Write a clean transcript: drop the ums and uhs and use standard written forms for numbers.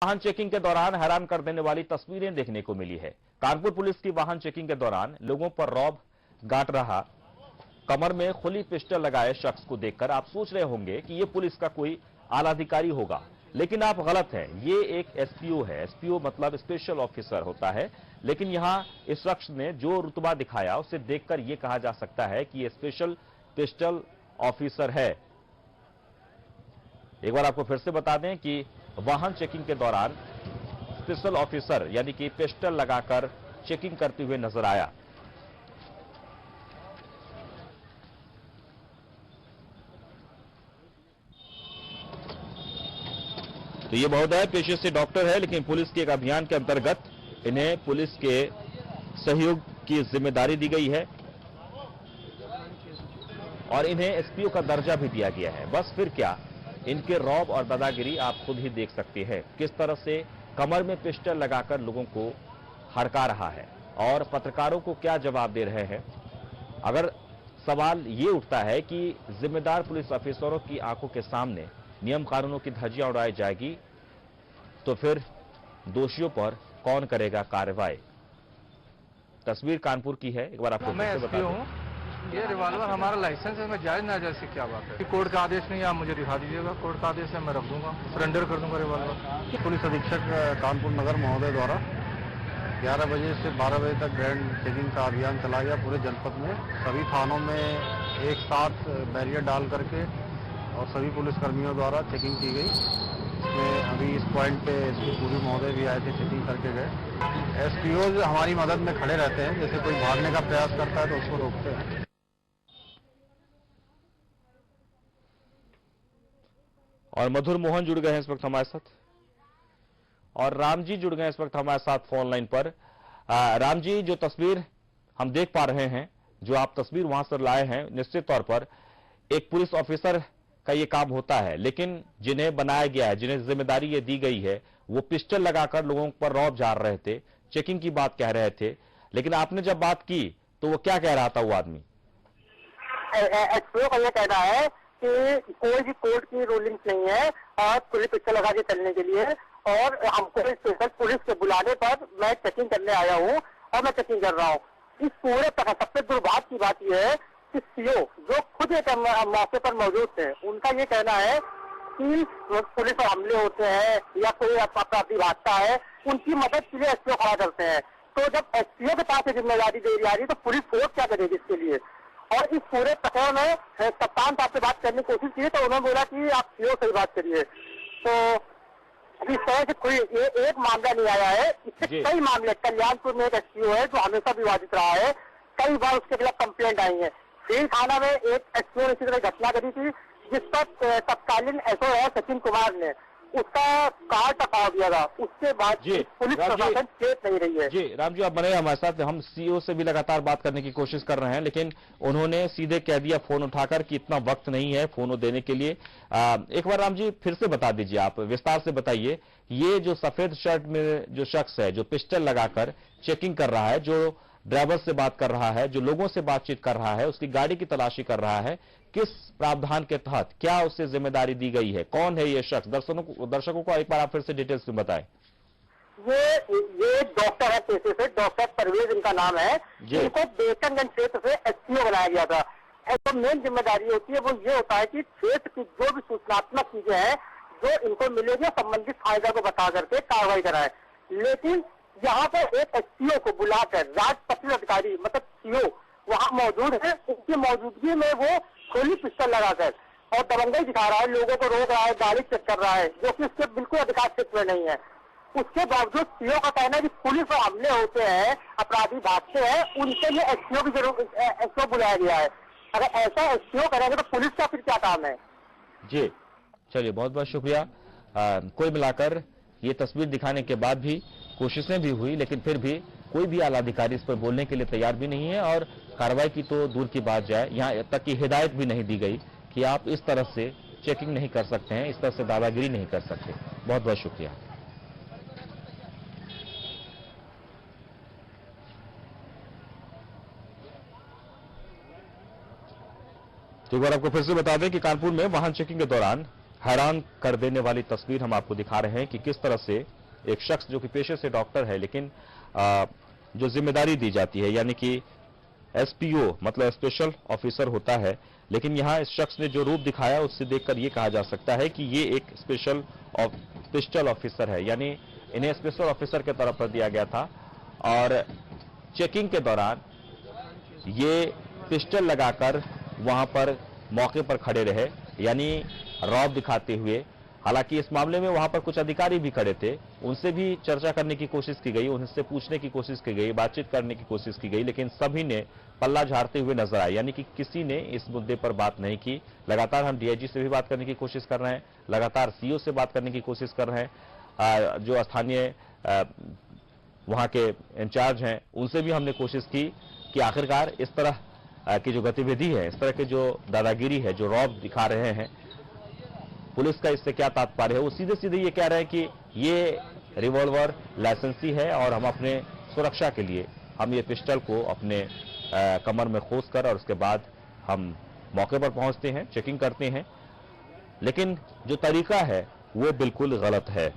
वाहन चेकिंग के दौरान हैरान कर देने वाली तस्वीरें देखने को मिली है। कानपुर पुलिस की वाहन चेकिंग के दौरान लोगों पर रौब गांठ रहा कमर में खुली पिस्टल लगाए शख्स को देखकर आप सोच रहे होंगे कि यह पुलिस का कोई आला अधिकारी होगा, लेकिन आप गलत हैं। ये एक एसपीओ है। एसपीओ मतलब स्पेशल ऑफिसर होता है, लेकिन यहां इस शख्स ने जो रुतबा दिखाया उसे देखकर यह कहा जा सकता है कि यह स्पेशल पिस्टल ऑफिसर है। एक बार आपको फिर से बता दें कि वाहन चेकिंग के दौरान स्पेशल ऑफिसर यानी कि पिस्टल लगाकर चेकिंग करते हुए नजर आया। तो ये महोदय पेशे से डॉक्टर है, लेकिन पुलिस के एक अभियान के अंतर्गत इन्हें पुलिस के सहयोग की जिम्मेदारी दी गई है और इन्हें एसपीओ का दर्जा भी दिया गया है। बस फिर क्या, इनके रौब और दादागिरी आप खुद ही देख सकते हैं। किस तरह से कमर में पिस्टल लगाकर लोगों को हड़का रहा है और पत्रकारों को क्या जवाब दे रहे हैं। अगर सवाल ये उठता है कि जिम्मेदार पुलिस अफसरों की आंखों के सामने नियम कानूनों की धज्जियां उड़ाई जाएगी तो फिर दोषियों पर कौन करेगा कार्रवाई। तस्वीर कानपुर की है, एक बार आपको मैं एसपी हूँ। ये रिवॉल्वर हमारा लाइसेंस है, मैं जायज नाजायज से क्या बात है। कोर्ट का आदेश नहीं है, आप मुझे दिखा दीजिएगा। कोर्ट का आदेश है, मैं रख दूंगा, सरेंडर कर दूंगा रिवॉल्वर। पुलिस अधीक्षक कानपुर नगर महोदय द्वारा 11 बजे से 12 बजे तक ग्रैंड चेकिंग का अभियान चलाया गया पूरे जनपद में। सभी थानों में एक साथ बैरियर डाल करके और सभी पुलिसकर्मियों द्वारा चेकिंग की गई। इसमें अभी इस पॉइंट पे एसपी पूरी महोदय भी आए थे, चेकिंग करके गए। एसपीओ हमारी मदद में खड़े रहते हैं, जैसे कोई भागने का प्रयास करता है तो उसको रोकते हैं। और मधुर मोहन जुड़ गए हैं इस वक्त हमारे साथ और राम जी जुड़ गए इस वक्त हमारे साथ फोन लाइन पर। राम जी, जो तस्वीर हम देख पा रहे हैं, जो आप तस्वीर वहां से लाए हैं, निश्चित तौर पर एक पुलिस ऑफिसर का ये काम होता है, लेकिन जिन्हें बनाया गया है, जिन्हें जिम्मेदारी ये दी गई है, वो पिस्टल लगाकर लोगों पर रौब झाड़ रहे थे, चेकिंग की बात कह रहे थे। लेकिन आपने जब बात की तो वो क्या कह रहा था वो आदमी? एसपीओ का यह कहना है कि कोई भी कोर्ट की रूलिंग नहीं है और पुलिस पिस्टल लगा के चलने के लिए, और हमको स्पेशल पुलिस के बुलाने पर मैं चेकिंग करने आया हूँ और मैं चेकिंग कर रहा हूँ। इस पूरे सबसे दुर्भाग्य की बात यह है कि सीओ जो खुद एक मौके पर मौजूद थे, उनका ये कहना है कि पुलिस पर हमले होते हैं या कोई अपराधी भागता है, उनकी मदद के लिए एसपीओ खड़ा करते हैं। तो जब एसपीओ के पास जिम्मेदारी दे जा रही है तो पुलिस फोर्स क्या करेगी इसके लिए। और इस पूरे प्रकरण में कप्तान साहब से बात करने की कोशिश की तो उन्होंने बोला कि आप सीओ से बात करिए। तो इस तरह से कोई एक मामला नहीं आया है, इससे कई मामले, कल्याणपुर में एक एसपीओ है जो हमेशा विवादित रहा है, कई बार उसके खिलाफ कंप्लेंट आई है। फील थाना में एक एसपीओ ने इसी तरह घटना करी थी जिस पर तत्कालीन एसओ है सचिन कुमार ने उसका कार टपा दिया था। उसके बाद पुलिस प्रशासन चेत नहीं रही है। जी राम जी, आप बने हमारे साथ। हम सीओ से भी लगातार बात करने की कोशिश कर रहे हैं, लेकिन उन्होंने सीधे कह दिया फोन उठाकर कि इतना वक्त नहीं है फोन देने के लिए। एक बार राम जी फिर से बता दीजिए, आप विस्तार से बताइए, ये जो सफेद शर्ट में जो शख्स है जो पिस्टल लगाकर चेकिंग कर रहा है, जो ड्राइवर से बात कर रहा है, जो लोगों से बातचीत कर रहा है, उसकी गाड़ी की तलाशी कर रहा है, किस प्रावधान के तहत, क्या उसे जिम्मेदारी दी गई है, कौन है ये शख्स? दर्शकों को एक बार आप फिर से डिटेल्स में बताएं। ये डॉक्टर है पेशे से, डॉक्टर परवेज इनका नाम है। इनको बेकनगंज क्षेत्र से एसपीओ बनाया गया था। जो मेन जिम्मेदारी होती है वो ये होता है कि क्षेत्र की जो भी सूचनात्मक चीजें हैं जो इनको मिलेगी संबंधित फायदा को बता करके कार्रवाई कराए। लेकिन यहाँ पर एक एसपीओ को बुलाकर राजपत्रित अधिकारी मतलब सीओ वहाँ मौजूद है, उनकी मौजूदगी में वो खुली पिस्टल लगाकर और दबंगई दिखा रहा है, लोगों को रोक रहा है, गाड़ी चेक कर रहा है, जो कि उसके बिल्कुल अधिकार क्षेत्र में नहीं है। उसके बावजूद सीओ का कहना है कि पुलिस पर हमले होते हैं, अपराधी भागते हैं, उनके लिए एसपीओ की जरूरत, एसपीओ बुलाया गया है। अगर ऐसा एसपीओ करेंगे तो पुलिस का फिर क्या काम है? जी चलिए, बहुत बहुत शुक्रिया। कुल मिलाकर ये तस्वीर दिखाने के बाद भी कोशिशें भी हुई, लेकिन फिर भी कोई भी आला अधिकारी इस पर बोलने के लिए तैयार भी नहीं है और कार्रवाई की तो दूर की बात जाए, यहाँ तक की हिदायत भी नहीं दी गई कि आप इस तरह से चेकिंग नहीं कर सकते हैं, इस तरह से दादागिरी नहीं कर सकते। बहुत बहुत शुक्रिया। तो एक बार आपको फिर से बता दें कि कानपुर में वाहन चेकिंग के दौरान हैरान कर देने वाली तस्वीर हम आपको दिखा रहे हैं कि किस तरह से एक शख्स जो कि पेशे से डॉक्टर है, लेकिन जो जिम्मेदारी दी जाती है यानी कि एसपीओ मतलब स्पेशल ऑफिसर होता है, लेकिन यहां इस शख्स ने जो रूप दिखाया उससे देखकर यह कहा जा सकता है कि ये एक स्पेशल ऑफिसर है, यानी इन्हें स्पेशल ऑफिसर के तरफ पर दिया गया था। और चेकिंग के दौरान ये पिस्टल लगाकर वहां पर मौके पर खड़े रहे, यानी रौब दिखाते हुए। हालांकि इस मामले में वहां पर कुछ अधिकारी भी खड़े थे, उनसे भी चर्चा करने की कोशिश की गई, उनसे पूछने की कोशिश की गई, बातचीत करने की कोशिश की गई, लेकिन सभी ने पल्ला झाड़ते हुए नजर आए, यानी कि किसी ने इस मुद्दे पर बात नहीं की। लगातार हम डीआईजी से भी बात करने की कोशिश कर रहे हैं, लगातार सीओ से बात करने की कोशिश कर रहे हैं, जो स्थानीय वहां के इंचार्ज हैं उनसे भी हमने कोशिश की कि आखिरकार इस तरह की जो गतिविधि है, इस तरह की जो दादागिरी है, जो रौब दिखा रहे हैं, पुलिस का इससे क्या तात्पर्य है। वो सीधे सीधे ये कह रहे हैं कि ये रिवॉल्वर लाइसेंसी है और हम अपने सुरक्षा के लिए हम ये पिस्टल को अपने कमर में खोस कर और उसके बाद हम मौके पर पहुंचते हैं, चेकिंग करते हैं, लेकिन जो तरीका है वो बिल्कुल गलत है।